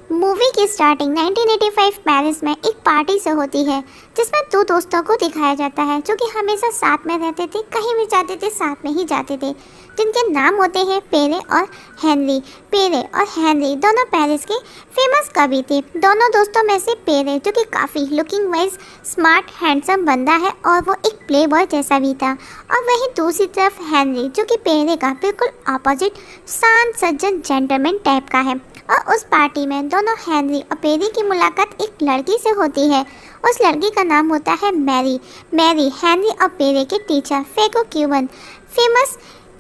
Movie की starting 1985 Paris में एक पार्टी से होती है जिसमें दो दोस्तों को दिखाया जाता है जो कि हमेशा साथ में रहते थे, कहीं भी जाते थे साथ में ही जाते थे, जिनके नाम होते हैं पेरे और हेनरी। पेरे और हेनरी दोनों पेरिस के फेमस कवि थे। दोनों दोस्तों में से पेरे, जो कि काफ़ी लुकिंग वाइज स्मार्ट हैंडसम बंदा है और वो एक प्ले बॉय जैसा भी था, और वहीं दूसरी तरफ हेनरी, जो कि पेरे का बिल्कुल अपोजिट शांत सज्जन जेंटलमैन टाइप का है। और उस पार्टी में दोनों हेनरी और पेरी की मुलाकात एक लड़की से होती है। उस लड़की का नाम होता है मैरी। मैरी हेनरी और पेरे के टीचर फेको क्यूबन फेमस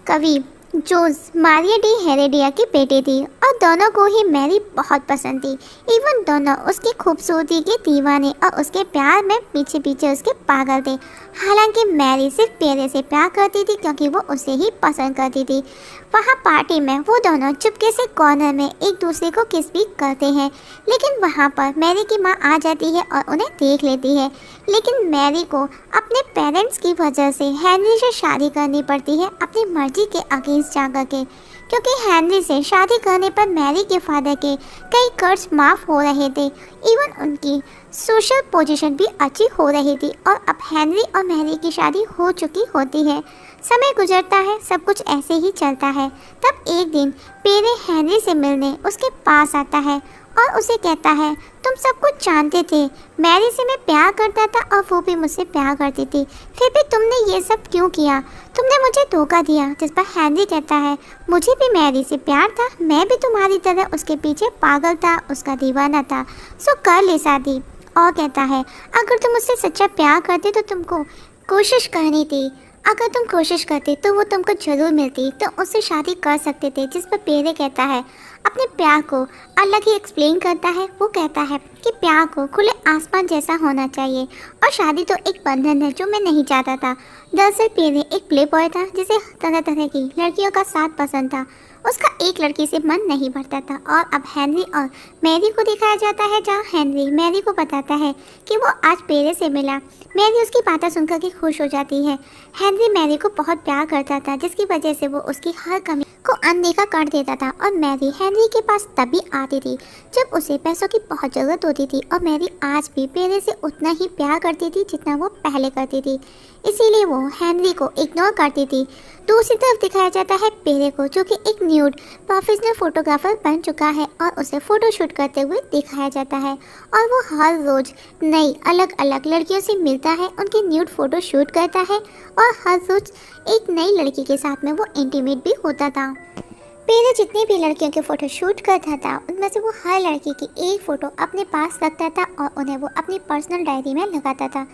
कवि जोस मारिया डी हेरेडिया की बेटी थी, और दोनों को ही मैरी बहुत पसंद थी। इवन दोनों उसकी खूबसूरती के दीवाने और उसके प्यार में पीछे पीछे उसके पागल थे। हालांकि मैरी सिर्फ पेरे से प्यार करती थी क्योंकि वो उसे ही पसंद करती थी। वहाँ पार्टी में वो दोनों चुपके से कॉर्नर में एक दूसरे को किस भी करते हैं, लेकिन वहाँ पर मैरी की माँ आ जाती है और उन्हें देख लेती है। लेकिन मैरी को अपने पेरेंट्स की वजह से हेनरी से शादी करनी पड़ती है, अपनी मर्जी के अगेंस्ट जाकर के, क्योंकि हेनरी से शादी करने पर मैरी के फादर के कई कर्ज माफ़ हो रहे थे। इवन उनकी सोशल पोजीशन भी अच्छी हो रही थी, और अब हेनरी और मैरी की शादी हो चुकी होती है। समय गुजरता है, सब कुछ ऐसे ही चलता है। तब एक दिन पेरे हेनरी से मिलने उसके पास आता है और उसे कहता है, तुम सब कुछ जानते थे, मैरी से मैं प्यार करता था और वो भी मुझसे प्यार करती थी, फिर भी तुमने ये सब क्यों किया? तुमने मुझे धोखा दिया। जिस पर हेनरी कहता है, मुझे भी मैरी से प्यार था, मैं भी तुम्हारी तरह उसके पीछे पागल था, उसका दीवाना था, सो कर ले शादी। और कहता है, अगर तुम उससे सच्चा प्यार करते तो तुमको कोशिश करनी थी, अगर तुम कोशिश करते तो वो तुमको जरूर मिलती, तो उससे शादी कर सकते थे। जिस पर पेरे कहता है, अपने प्यार को अलग ही एक्सप्लेन करता है। वो कहता है कि प्यार को खुले आसमान जैसा होना चाहिए, और शादी तो एक बंधन है जो मैं नहीं चाहता था। दरअसल पेरे एक प्ले बॉय था जिसे तरह तरह की लड़कियों का साथ पसंद था, उसका एक लड़की से मन नहीं भरता था। और अब हेनरी और मैरी को दिखाया जाता है, जहाँ हेनरी मैरी को बताता है कि वो आज पेरे से मिला। मैरी उसकी बातें सुनकर के खुश हो जाती है। हेनरी मैरी को बहुत प्यार करता था, जिसकी वजह से वो उसकी हर कमी को अनदेखा कर देता था, और मैरी हेनरी के पास तभी आती थी जब उसे पैसों की बहुत ज़रूरत होती थी। और मैरी आज भी पेरे से उतना ही प्यार करती थी जितना वो पहले करती थी, इसीलिए वो हेनरी को इग्नोर करती थी। दूसरी तरफ दिखाया जाता है पेरे को, जो कि एक न्यूड प्रोफेशनल फोटोग्राफर बन चुका है, और उसे फ़ोटोशूट करते हुए दिखाया जाता है। और वो हर रोज़ नई अलग अलग लड़कियों से मिलता है, उनकी न्यूड फ़ोटो शूट करता है, और हर रोज़ एक नई लड़की के साथ में वो इंटीमेट भी होता था। पेरे जितनी भी लड़कियों के फ़ोटो शूट करता था, उनमें से वो हर लड़की की एक फ़ोटो अपने पास रखता था और उन्हें वो अपनी पर्सनल डायरी में लगाता था।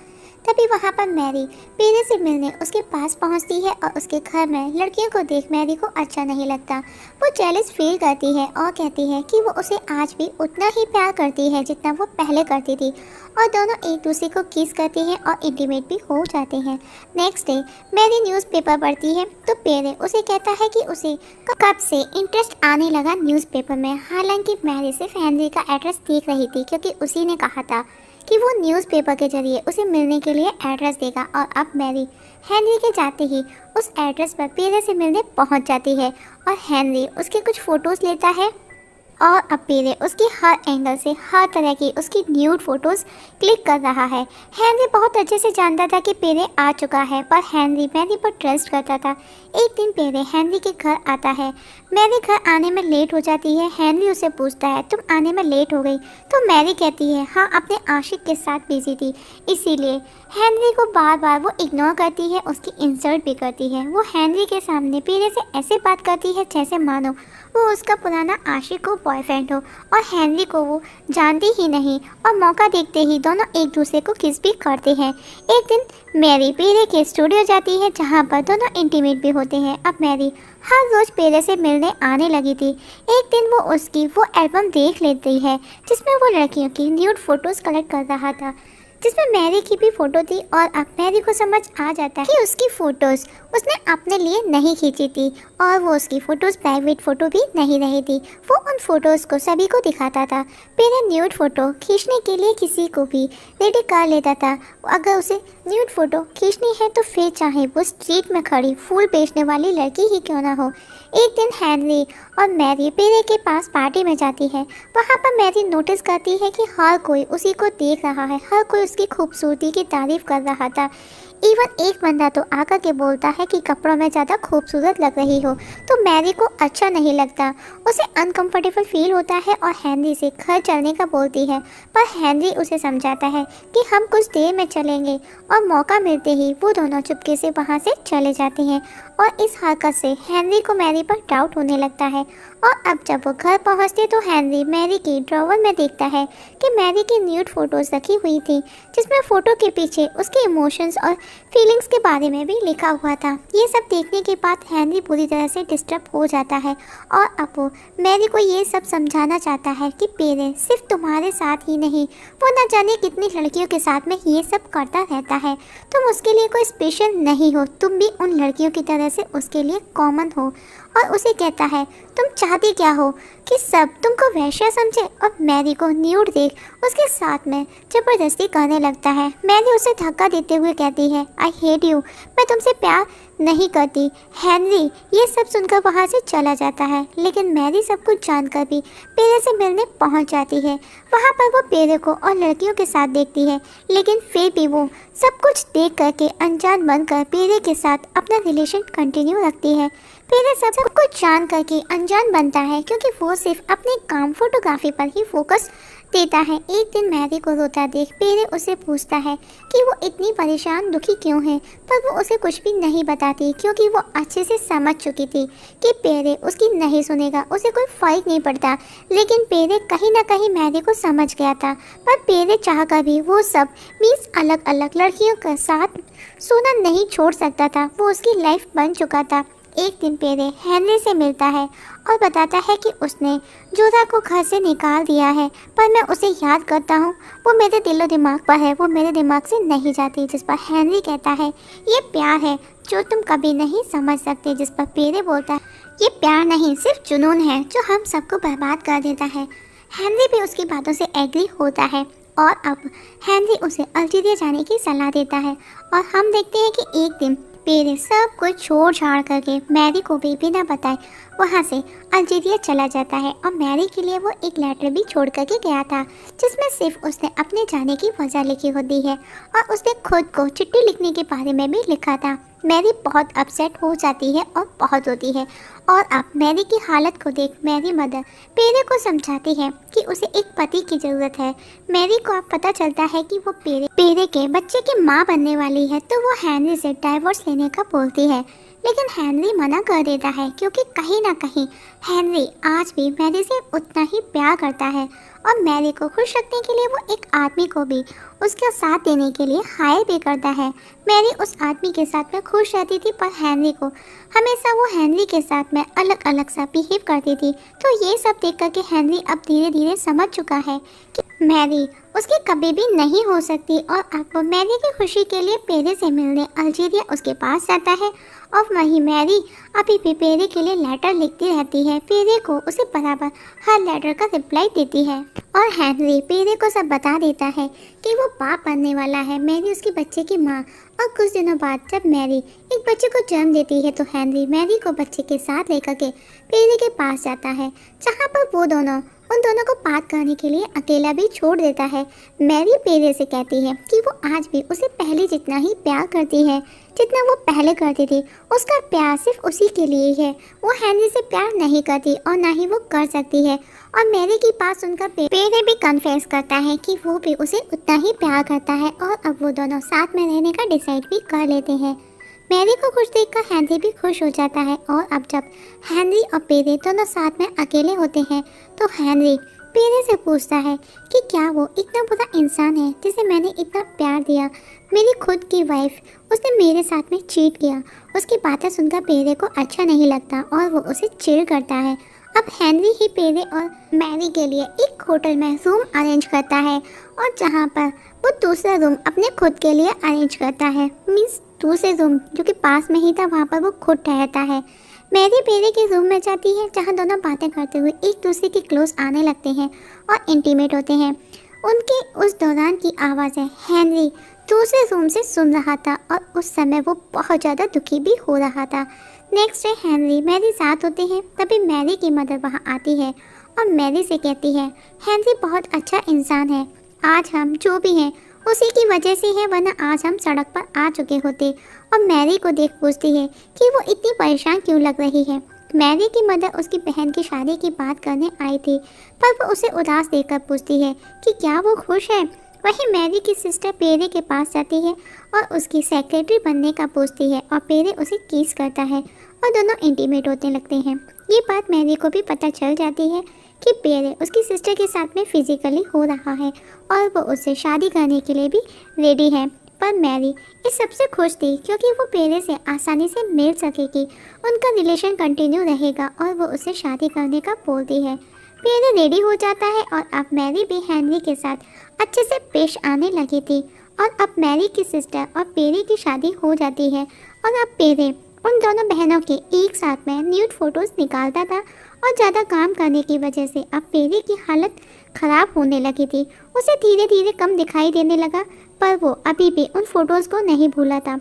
तभी वहाँ पर मैरी पेरे से मिलने उसके पास पहुँचती है, और उसके घर में लड़कियों को देख मैरी को अच्छा नहीं लगता। वो जेलस फील करती है और कहती है कि वो उसे आज भी उतना ही प्यार करती है जितना वो पहले करती थी, और दोनों एक दूसरे को किस करती हैं और इंटीमेट भी हो जाते हैं। नेक्स्ट डे मैरी न्यूज़पेपर पढ़ती है, तो पेरे उसे कहता है कि उसे कब से इंटरेस्ट आने लगा न्यूज़पेपर में। हालांकि मैरी सिर्फ हेनरी का एड्रेस देख रही थी, क्योंकि उसी ने कहा था कि वो न्यूज़पेपर के जरिए उसे मिलने के लिए एड्रेस देगा। और अब मैरी हेनरी के जाते ही उस एड्रेस पर पेरे से मिलने पहुंच जाती है, और हेनरी उसके कुछ फ़ोटोज़ लेता है, और अब पेरे उसकी हर एंगल से हर तरह की उसकी न्यूड फोटोज़ क्लिक कर रहा है। हेनरी बहुत अच्छे से जानता था कि पेरे आ चुका है, पर हेनरी मैरी पर ट्रस्ट करता था। एक दिन पेरे हेनरी के घर आता है। मैरी घर आने में लेट हो जाती है। हेनरी उसे पूछता है, तुम आने में लेट हो गई? तो मैरी कहती है, हाँ, अपने आशिक के साथ बिजी थी, इसीलिए। हेनरी को बार बार वो इग्नोर करती है, उसकी इंसल्ट भी करती है। वो हेनरी के सामने पेरे से ऐसे बात करती है जैसे मानो वो उसका पुराना आशिक हो, बॉयफ्रेंड हो, और हेनरी को वो जानती ही नहीं, और मौका देखते ही दोनों एक दूसरे को किस भी करते हैं। एक दिन मैरी पेरे के स्टूडियो जाती है, जहाँ पर दोनों इंटीमेट भी होते हैं। अब मैरी हर रोज़ पेरे से मिलने आने लगी थी। एक दिन वो उसकी वो एल्बम देख लेती है जिसमें वो लड़कियों की न्यूड फोटोज़ कलेक्ट कर रहा था, जिसमें मैरी की भी फ़ोटो थी। और अब मैरी को समझ आ जाता है कि उसकी फ़ोटोज़ उसने अपने लिए नहीं खींची थी, और वो उसकी फ़ोटोज़ प्राइवेट फ़ोटो भी नहीं रही थी। वो उन फ़ोटोज़ को सभी को दिखाता था। पेरे न्यूड फ़ोटो खींचने के लिए किसी को भी रेडी कर लेता था। अगर उसे न्यूड फ़ोटो खींचनी है तो फिर चाहे वो स्ट्रीट में खड़ी फूल बेचने वाली लड़की ही क्यों ना हो। एक दिन हेनरी और मैरी पेरे के पास पार्टी में जाती है। वहाँ पर मैरी नोटिस करती है कि हर कोई उसी को देख रहा है, हर कोई उसकी खूबसूरती की तारीफ कर रहा था। इवन एक बंदा तो आकर के बोलता है कि कपड़ों में ज़्यादा खूबसूरत लग रही हो। तो मैरी को अच्छा नहीं लगता, उसे अनकंफर्टेबल फील होता है और हेनरी से घर चलने का बोलती है। पर हेनरी उसे समझाता है कि हम कुछ देर में चलेंगे और मौका मिलते ही वो दोनों चुपके से वहाँ से चले जाते हैं। और इस हरकत से हेनरी को मैरी पर डाउट होने लगता है। और अब जब वो घर पहुँचते तो हेनरी मैरी की ड्रॉवर में देखता है कि मैरी की न्यूड फोटोज़ रखी हुई थी, जिसमें फ़ोटो के पीछे उसके इमोशंस और फीलिंग्स के बारे में भी लिखा हुआ था। ये सब देखने के बाद हेनरी पूरी तरह से डिस्टर्ब हो जाता है और अब वो मैरी को ये सब समझाना चाहता है कि पेरे सिर्फ तुम्हारे साथ ही नहीं, वो न जाने कितनी लड़कियों के साथ में ये सब करता रहता है। तुम उसके लिए कोई स्पेशल नहीं हो, तुम भी उन लड़कियों की तरह से उसके लिए कॉमन हो। और उसे कहता है तुम चाहती क्या हो, कि सब तुमको वैश्या समझे। और मैरी को न्यूड देख उसके साथ में ज़बरदस्ती करने लगता है। मैरी उसे धक्का देते हुए कहती है आई हेट यू, मैं तुमसे प्यार नहीं करती। हेनरी ये सब सुनकर वहाँ से चला जाता है, लेकिन मैरी सब कुछ जानकर भी पेरे से मिलने पहुँच जाती है। वहाँ पर वो पेरे को और लड़कियों के साथ देखती है, लेकिन फिर भी वो सब कुछ देख करके अनजान बनकर पेरे के साथ अपना रिलेशन कंटिन्यू रखती है। पेरे सब कुछ जान करके अनजान बनता है, क्योंकि वो सिर्फ अपने काम फोटोग्राफी पर ही फोकस देता है। एक दिन मैरी को रोता देख पेरे उसे पूछता है कि वो इतनी परेशान दुखी क्यों है, पर वो उसे कुछ भी नहीं बताती, क्योंकि वो अच्छे से समझ चुकी थी कि पेरे उसकी नहीं सुनेगा, उसे कोई फ़र्क नहीं पड़ता। लेकिन पेरे कहीं ना कहीं मैरी को समझ गया था, पर पेरे चाह कर भी वो सब 20 अलग अलग लड़कियों के साथ सोना नहीं छोड़ सकता था, वो उसकी लाइफ बन चुका था। एक दिन पेरे हेनरी से मिलता है और बताता है कि उसने जोधा को घर से निकाल दिया है, पर मैं उसे याद करता हूँ, वो मेरे दिलो दिमाग पर है, वो मेरे दिमाग से नहीं जाती। जिस पर हेनरी कहता है ये प्यार है जो तुम कभी नहीं समझ सकते। जिस पर पेरे बोलता है ये प्यार नहीं, सिर्फ जुनून है जो हम सबको बर्बाद कर देता है। हेनरी भी उसकी बातों से एग्री होता है और अब हेनरी उसे अल्जीरिया जाने की सलाह देता है। और हम देखते हैं कि एक दिन पेरे सब कुछ छोड़ छाड़ करके मैरी को भी बिना बताए वहाँ से अल्जीरिया चला जाता है। और मैरी के लिए वो एक लेटर भी छोड़ करके गया था, जिसमें सिर्फ उसने अपने जाने की वजह लिखी होती है और उसने खुद को चिट्ठी लिखने के बारे में भी लिखा था। मैरी बहुत अपसेट हो जाती है और बहुत रोती है। और अब मैरी की हालत को देख मैरी मदर पेरे को समझाती है कि उसे एक पति की ज़रूरत है। मैरी को अब पता चलता है कि वो पेरे के बच्चे की माँ बनने वाली है, तो वो हेनरी से डाइवोर्स लेने का बोलती है। लेकिन हेनरी मना कर देता है, क्योंकि कहीं ना कहीं हेनरी आज भी मैरी से उतना ही प्यार करता है और मैरी को खुश रखने के लिए वो एक आदमी को भी उसका साथ देने के लिए हायर भी करता है। मैरी उस आदमी के साथ में खुश रहती थी, पर हेनरी को हमेशा वो हेनरी के साथ में अलग अलग सा बिहेव करती थी। तो ये सब देख कर के हेनरी अब धीरे धीरे समझ चुका है कि मैरी उसकी कभी भी नहीं हो सकती। और अब वो मैरी की खुशी के लिए पेरे से मिलने अल्जीरिया उसके पास जाता है। और वहीं मैरी अभी भी पेरे के लिए लेटर लिखती रहती है। पेरे को उसे बराबर हर लेटर का रिप्लाई देती है और हेनरी पेरे को सब बता देता है कि वो बाप बनने वाला है, मैरी उसके बच्चे की माँ। और कुछ दिनों बाद जब मैरी एक बच्चे को जन्म देती है तो हेनरी मैरी को बच्चे के साथ लेकर के पेरे के पास जाता है, जहाँ पर वो उन दोनों को बात करने के लिए अकेला भी छोड़ देता है। मैरी पेरे से कहती है कि वो आज भी उसे पहले जितना ही प्यार करती है जितना वो पहले करती थी। उसका प्यार सिर्फ उसी के लिए है, वो हेनरी से प्यार नहीं करती और ना ही वो कर सकती है। और मैरी की बात सुनकर पेरे भी कन्फेस करता है कि वो भी उसे उतना ही प्यार करता है और अब वो दोनों साथ में रहने का डिसाइड भी कर लेते हैं। मैरी को खुश देखकर हेनरी भी खुश हो जाता है। और अब जब हेनरी और पेरे दोनों साथ में अकेले होते हैं तो हेनरी पेरे से पूछता है कि क्या वो इतना बुरा इंसान है जिसे मैंने इतना प्यार दिया। मेरी खुद की वाइफ, उसने मेरे साथ में चीट किया। उसकी बातें सुनकर पेरे को अच्छा नहीं लगता और वो उसे चिढ़ करता है। अब हेनरी ही पेरे और मैरी के लिए एक होटल में रूम अरेंज करता है और जहाँ पर वो दूसरा रूम अपने खुद के लिए अरेंज करता है। मीन्स दूसरे रूम जो कि पास में ही था, वहाँ पर वो खुद ठहरता है। मैरी पेरे के रूम में जाती है, जहाँ दोनों बातें करते हुए एक दूसरे के क्लोज आने लगते हैं और इंटीमेट होते हैं। उनके उस दौरान की आवाज़ें हेनरी दूसरे रूम से सुन रहा था और उस समय वो बहुत ज़्यादा दुखी भी हो रहा था। नेक्स्ट डे हेनरी मैरी साथ होते हैं। तभी मैरी की मदर वहाँ आती है और मैरी से कहती है, हेनरी बहुत अच्छा इंसान है, आज हम जो भी हैं उसी की वजह से है, वरना आज हम सड़क पर आ चुके होते। और मैरी को देख पूछती है कि वो इतनी परेशान क्यों लग रही है। मैरी की मदर उसकी बहन की शादी की बात करने आई थी, पर वो उसे उदास देखकर पूछती है कि क्या वो खुश है। वहीं मैरी की सिस्टर पेरे के पास जाती है और उसकी सेक्रेटरी बनने का पूछती है और पेरे उसे किस करता है और दोनों इंटीमेट होने लगते हैं। ये बात मैरी को भी पता चल जाती है कि पेरे उसकी सिस्टर के साथ में फिजिकली हो रहा है और वो उससे शादी करने के लिए भी रेडी है। पर मैरी इस सबसे खुश थी क्योंकि वो पेरे से आसानी से मिल सकेगी, उनका रिलेशन कंटिन्यू रहेगा और वो उससे शादी करने का बोलती है। पेरे रेडी हो जाता है और अब मैरी भी हेनरी के साथ अच्छे से पेश आने लगी थी और अब मैरी की सिस्टर और पेरे की शादी हो जाती है और अब पेरे उन दोनों बहनों के एक साथ में न्यूड फोटोज निकालता था और ज़्यादा काम करने की वजह से अब पेरे की हालत ख़राब होने लगी थी। उसे धीरे धीरे कम दिखाई देने लगा, पर वो अभी भी उन फोटोज़ को नहीं भूला था।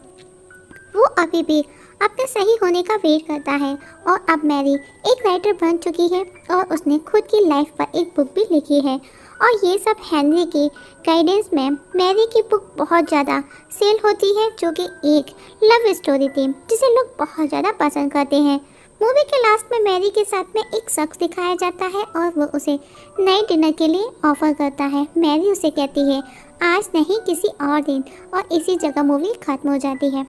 वो अभी भी अपने सही होने का वेट करता है और अब मैरी एक राइटर बन चुकी है और उसने खुद की लाइफ पर एक बुक भी लिखी है। और ये सब हेनरी की गाइडेंस में मैरी की बुक बहुत ज़्यादा सेल होती है, जो कि एक लव स्टोरी थी जिसे लोग बहुत ज़्यादा पसंद करते हैं। मूवी के लास्ट में मैरी के साथ में एक शख्स दिखाया जाता है और वो उसे नए डिनर के लिए ऑफर करता है। मैरी उसे कहती है आज नहीं किसी और दिन, और इसी जगह मूवी खत्म हो जाती है।